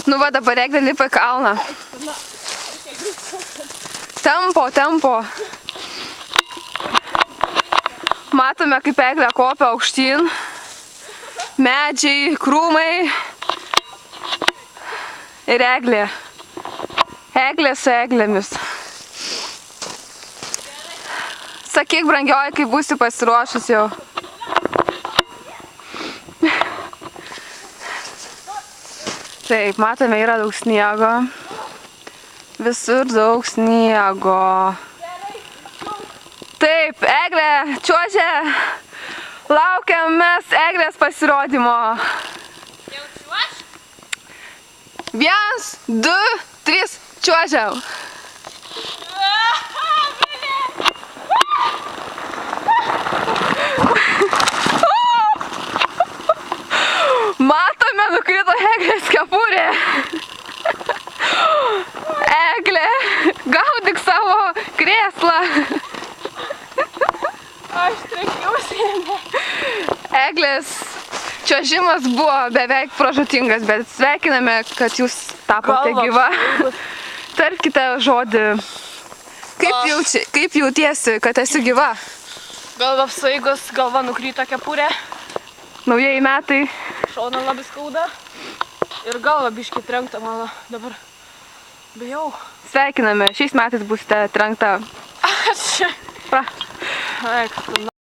Nu va, dabar Eglė lipa į kalną. Tempo. Matome, kaip Eglė kopia aukštyn. Medžiai, krūmai. Ir Eglė. Eglė su eglėmis. Sakyk, brangioji, kai būsi pasiruošus jau. Taip, matome, yra daug sniego. Visur daug sniego. Taip, Eglė čiuožia. Laukiam mes Eglės pasirodymo. Jau čiuož? 1, 2, 3, čiuožiam. Matome, nukrito Eglės kepurė. Eglė, gaudyk savo krėslą. Aš trenkiausi. Eglės čiuožimas buvo beveik pražūtingas, bet sveikiname, kad jūs tapote gyva. Tarkite žodį. Kaip jautiesi, kad esi gyva? Galva apsvaigus, galva nukrito kepurė. Naujieji metai. Šoną labai skauda. Ir galva biškį trenkta mano dabar. Bijau. Sveikiname, šiais metais būsite trenkta. Ačiū. Va. Eik,